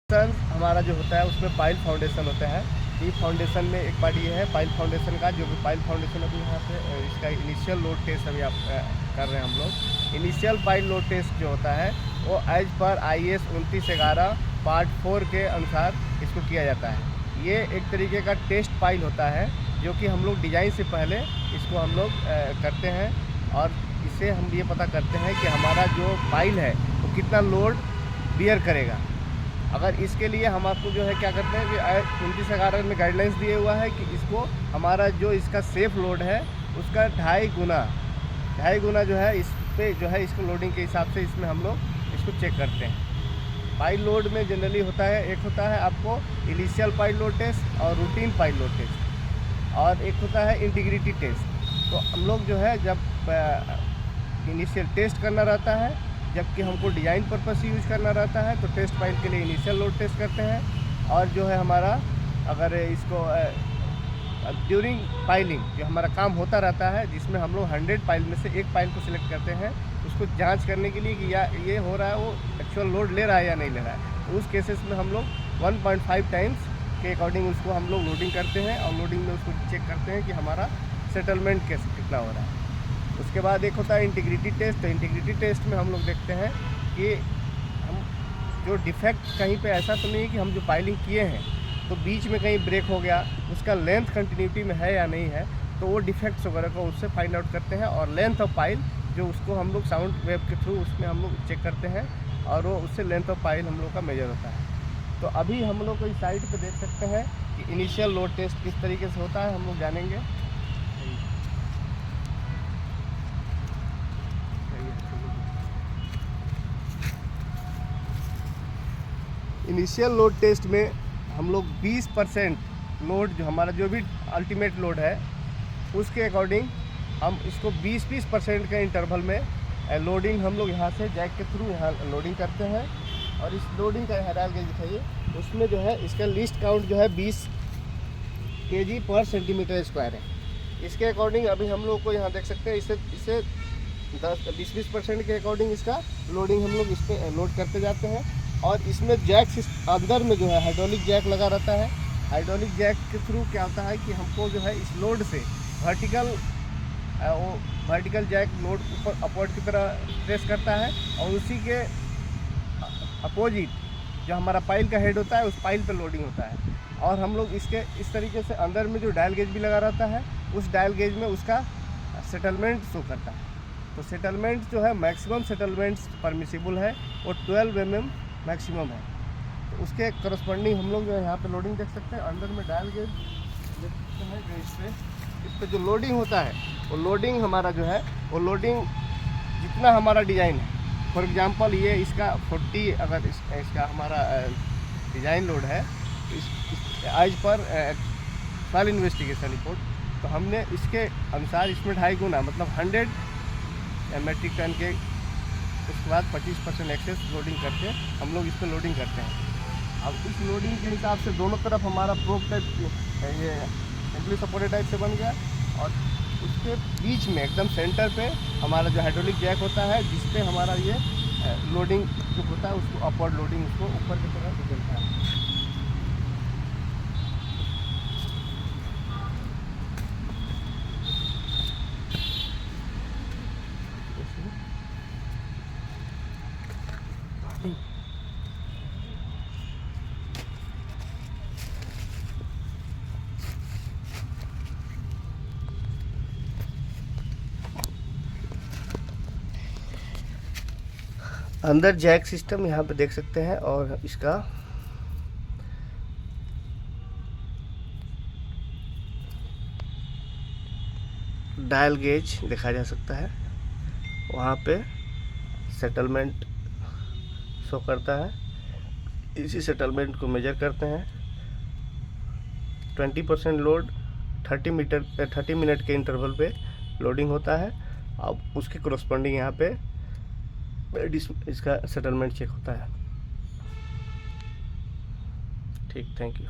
हमारा जो होता है उसमें पाइल फाउंडेशन होता है। ये फाउंडेशन में एक पार्ट ये है पाइल फाउंडेशन का, जो कि पाइल फाउंडेशन अभी यहाँ पे इसका इनिशियल लोड टेस्ट अभी आप कर रहे हैं हम लोग। इनिशियल पाइल लोड टेस्ट जो होता है वो एज पर IS 2911 पार्ट 4 के अनुसार इसको किया जाता है। ये एक तरीके का टेस्ट पाइल होता है जो कि हम लोग डिज़ाइन से पहले इसको हम लोग करते हैं, और इससे हम ये पता करते हैं कि हमारा जो पाइल है वो कितना लोड बियर करेगा। अगर इसके लिए हम आपको जो है क्या करते हैं कि 2911 में गाइडलाइंस दिए हुआ है कि इसको हमारा जो इसका सेफ लोड है उसका 2.5 गुना जो है इस पे जो है इसको लोडिंग के हिसाब से इसमें हम लोग इसको चेक करते हैं। पाइल लोड में जनरली होता है, एक होता है आपको इनिशियल पाइल लोड टेस्ट और रूटीन पाइल लोड टेस्ट, और एक होता है इंटीग्रिटी टेस्ट। तो हम लोग जो है जब इनिशियल टेस्ट करना रहता है, जबकि हमको डिज़ाइन पर्पस यूज़ करना रहता है, तो टेस्ट पाइल के लिए इनिशियल लोड टेस्ट करते हैं। और जो है हमारा अगर इसको ड्यूरिंग पाइलिंग जो हमारा काम होता रहता है, जिसमें हम लोग 100 पाइल में से एक पाइल को सिलेक्ट करते हैं उसको जांच करने के लिए कि या ये हो रहा है वो एक्चुअल लोड ले रहा है या नहीं ले रहा है। तो उस केसेस में हम लोग 1.5 टाइम्स के अकॉर्डिंग उसको हम लोग लोडिंग करते हैं, और लोडिंग में उसको चेक करते हैं कि हमारा सेटलमेंट कैसे कितना हो रहा है। उसके बाद एक होता है इंटीग्रिटी टेस्ट। तो इंटीग्रिटी टेस्ट में हम लोग देखते हैं कि हम जो डिफेक्ट कहीं पे ऐसा तो नहीं है कि हम जो पाइलिंग किए हैं तो बीच में कहीं ब्रेक हो गया, उसका लेंथ कंटिन्यूटी में है या नहीं है, तो वो डिफेक्ट्स वगैरह को उससे फाइंड आउट करते हैं। और लेंथ ऑफ पाइल जो उसको हम लोग साउंड वेव के थ्रू उसमें हम लोग चेक करते हैं, और वो उससे लेंथ ऑफ पाइल हम लोग का मेजर होता है। तो अभी हम लोग को इस साइड पर देख सकते हैं कि इनिशियल लोड टेस्ट किस तरीके से होता है, हम लोग जानेंगे। इनिशियल लोड टेस्ट में हम लोग 20% लोड जो हमारा जो भी अल्टीमेट लोड है उसके अकॉर्डिंग हम इसको 20% के इंटरवल में लोडिंग हम लोग यहाँ से जैक के थ्रू यहाँ लोडिंग करते हैं। और इस लोडिंग का हैराल के दिखाइए, उसमें जो है इसका लिस्ट काउंट जो है 20 kg पर सेंटीमीटर स्क्वायर है। इसके अकॉर्डिंग अभी हम लोग को यहाँ देख सकते हैं इसे 10-20% के अकॉर्डिंग इसका लोडिंग हम लोग इस पर लोड करते जाते हैं। और इसमें जैक अंदर में जो है हाइड्रोलिक जैक लगा रहता है। हाइड्रोलिक जैक के थ्रू क्या होता है कि हमको जो है इस लोड से वर्टिकल जैक लोड ऊपर अपवर्ड की तरह प्रेस करता है, और उसी के अपोजिट जो हमारा पाइल का हेड होता है उस पाइल पर लोडिंग होता है। और हम लोग इसके इस तरीके से अंदर में जो डायल गेज भी लगा रहता है उस डायल गेज में उसका सेटलमेंट शो करता है। तो सेटलमेंट जो है मैक्सिमम सेटलमेंट्स परमिसिबल है वो 12 mm मैक्सिमम है। तो उसके करस्पॉन्डिंग हम लोग जो है यहाँ पे लोडिंग देख सकते हैं। अंदर में डायल गेज देख सकते हैं जो इस पे जो लोडिंग होता है वो लोडिंग हमारा जो है वो लोडिंग जितना हमारा डिज़ाइन है, फॉर एग्जांपल ये इसका 40 अगर इसका हमारा डिज़ाइन लोड है आज पर फाइल इन्वेस्टिगेशन रिपोर्ट, तो हमने इसके अनुसार इसमें 2.5 गुना मतलब 100 मेट्रिक टन के, उसके बाद 25% एक्सेस लोडिंग करके हम लोग इस पर लोडिंग करते हैं। अब इस लोडिंग के हिसाब से दोनों तरफ हमारा प्रोब टाइप ये एम्पली सपोर्टेड टाइप से बन गया, और उसके बीच में एकदम सेंटर पे हमारा जो हाइड्रोलिक जैक होता है जिस पे हमारा ये लोडिंग जो होता है उसको अपवर्ड लोडिंग उसको ऊपर की तरफ निकलता है। अंदर जैक सिस्टम यहाँ पे देख सकते हैं, और इसका डायल गेज देखा जा सकता है, वहाँ पे सेटलमेंट शो करता है। इसी सेटलमेंट को मेजर करते हैं। 20% लोड 30 मिनट के इंटरवल पे लोडिंग होता है। अब उसके करस्पॉन्डिंग यहाँ पे इसका सेटलमेंट चेक होता है। ठीक, थैंक यू।